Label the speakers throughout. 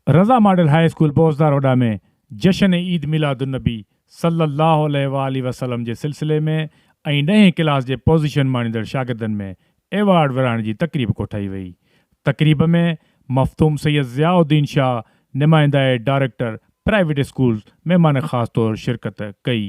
Speaker 1: रज़ा model high school बोज़दारोडा में जश्न ईद मिलादुन्नबी सल्लल्लाहु अलैहि वसल्लम जे सिलसिले में ऐं 9हीं क्लास जे पोज़ीशन माणींदड़ शागिर्दनि में एवार्ड विराइण जी तक़रीब कोठाई वई। तक़रीब में मफ़तूम सैयद ज़ियाउद्दीन शाह नुमाइंदा डायरेक्टर प्राइवेट स्कूल महिमान ख़ासि तौरु शिरकत कई,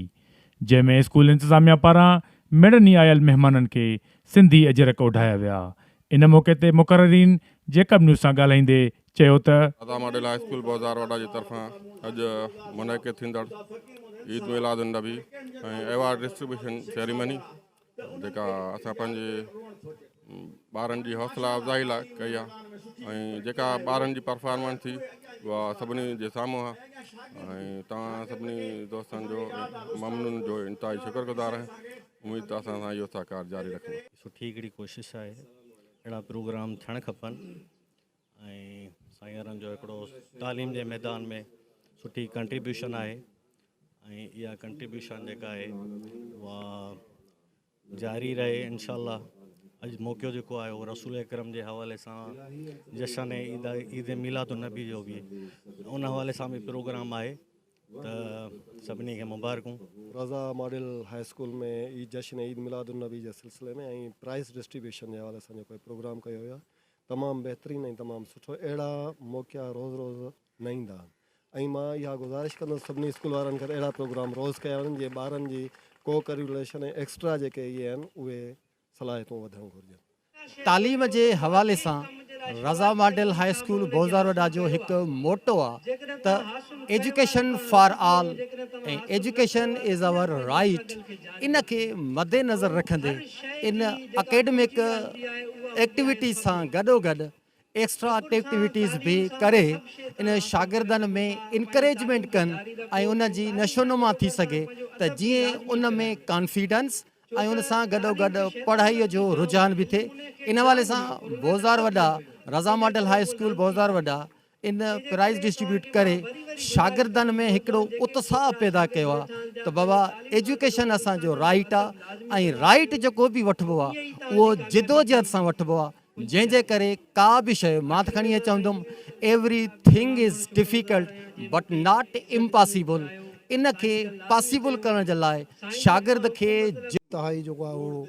Speaker 1: जंहिंमें स्कूल इंतिज़ामिया पारां मिड़नी आयल महिमाननि खे सिंधी अजरक उॾाया विया। इन मौक़े ते मुक़ररीन जेकब न्यूज़ सां ॻाल्हाईंदे चयो त
Speaker 2: रज़ा मॉडल हाई स्कूल बोज़दारोडा जी तरफ़ां अॼु मुनक़िद थींदड़ ईद मिलादुन्नबी ऐं एवार्ड डिस्ट्रीब्यूशन सेरेमनी जेका असां पंहिंजे ॿारनि जी हौसला अफ़ज़ाई लाइ कई आहे ऐं जेका ॿारनि जी परफॉर्मेंस थी उहा सभिनी जे साम्हूं आहे ऐं तव्हां सभिनी दोस्तनि जो ममनून जो इंतिहाई शुक्रगुज़ार आहियां। उमेद त असां सां इहो सहकार जारी रखंदा।
Speaker 3: सुठी हिकिड़ी कोशिशि आहे, अहिड़ा प्रोग्राम थियणु खपनि ऐं साईंरनि जो हिकिड़ो तालीम जे मैदान में सुठी कंट्रीब्यूशन आहे ऐं इहा कंट्रीब्यूशन जेका आहे उहा जारी रहे इंशाअल्लाह। अॼु मौक़ो जेको आहे उहो रसूल अकरम जे हवाले सां जशन ईद मिलादुन्नबी जो बि उन हवाले सां बि प्रोग्राम आहे, त सभिनी खे मुबारकूं।
Speaker 4: रज़ा मॉडल हाई स्कूल में जश्न ईद मिलादुन्नबी जे सिलसिले में ऐं प्राइज़ डिस्ट्रीब्यूशन जे हवाले सां जेको प्रोग्राम कयो हुयो तमामु बहितरीनु ऐं तमामु सुठो। अहिड़ा मौक़ा रोज़ु रोज़ु न ईंदा ऐं मां इहा गुज़ारिश कंदुसि सभिनी स्कूल वारनि खे अहिड़ा प्रोग्राम रोज़ु कया वञनि जीअं ॿारनि जी को करिकुलेशन ऐं एक्स्ट्रा जेके इहे आहिनि उहे सलाहियतूं वधणु घुरिजनि।
Speaker 5: तालीम जे हवाले सां रज़ा मॉडल हाई स्कूल बोज़दारोडा जो हिकु मोटो आहे त एजुकेशन फॉर ऑल ऐं एजुकेशन इज़ आवर राइट। इन खे मद्देनज़र रखंदे इन अकेडमिक एक्टिविटीज़ सां गॾोगॾु एक्स्ट्रा एक्टिविटीज़ भी करे इन शागिर्दनि में इनकरेजमेंट कनि ऐं उन जी नशोनुमा थी सघे त जीअं उन में कॉन्फिडेंस ऐं उन सां गॾोगॾु पढ़ाईअ जो रुझान बि थिए। इन हवाले सां बोज़दारोडा रज़ा मॉडल हाई स्कूल बोज़दारोडा इन प्राइज़ डिस्ट्रीब्यूट करे शागिर्दनि में हिकिड़ो उत्साह पैदा कयो आहे त बाबा एजुकेशन असांजो राइट आहे ऐं राइट जेको बि वठिबो आहे उहो जिदोजहद सां वठिबो आहे, जंहिंजे करे का बि शइ मां त खणी चवंदुमि everything is difficult but not impossible. इन खे पॉसिबल करण जे लाइ शागिर्द खे
Speaker 4: इंतिहाई जेको आहे उहो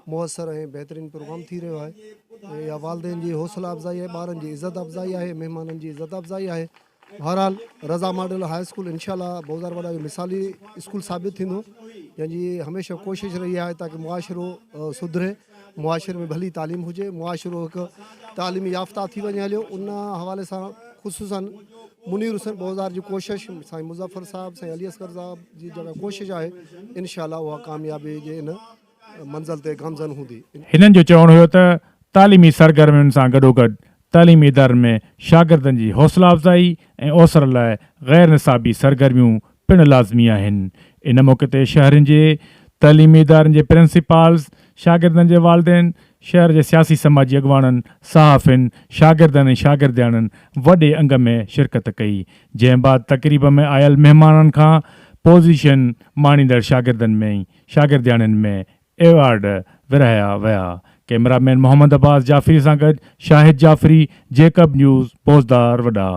Speaker 4: मुयसर ऐं बहितरीनु प्रोग्राम थी रहियो आहे। इहा वालदेन जी हौसला अफ़ज़ाई आहे, ॿारनि जी इज़त अफ़ज़ाई आहे, महिमाननि जी इज़त अफ़ज़ाई आहे। बहरहाल रज़ा मॉडल हाई स्कूल इंशाअल्लाह बोज़दारोडा जो मिसाली स्कूल साबित थींदो, जंहिंजी हमेशह कोशिशि रही आहे ताकी मुआशिरो सुधरे, मुआशिरे में भली तालीम हुजे, मुआशिरो हिकु तालीमी याफ़्ता थी वञे हलियो। उन हवाले सां ख़ुसूसन मुनीर हुसैन बोज़दार जी कोशिशि, साईं मुज़फ़र साहिबु, साईं अली असगर साहिब जी जेका कोशिशि आहे इंशाअल्लाह उहा कामयाबी जे इन मंज़िल ते गामज़न हूंदी।
Speaker 1: हिननि जो चवणु हुयो त तालीमी सरगर्मियुनि सां गॾोगॾु तालीमी इदारनि में शागिर्दनि जी हौसला अफ़ज़ाई ऐं ओसर लाइ गैर निसाबी सरगर्मियूं पिणु लाज़मी आहिनि। इन मौक़े ते शहरनि जे तालीमी इदारनि जे प्रिंसिपाल्स, शागिर्दनि जे वालिदैन, शहर जे सियासी समाजी अॻुवाणनि, सहाफ़िन, शागिर्दनि ऐं शागिर्दियाणनि वॾे अंग में शिरकत कई, जंहिं बाद तक़रीब में आयल महिमाननि खां पोज़ीशन माणींदड़ शागिर्दनि में शागिर्दियाणनि में एवार्ड विरहाया विया। कैमरामैन मोहम्मद अब्बास जाफ़री सां गॾु शाहिद जाफ़री, जेकब न्यूज़ बोज़दारोडा।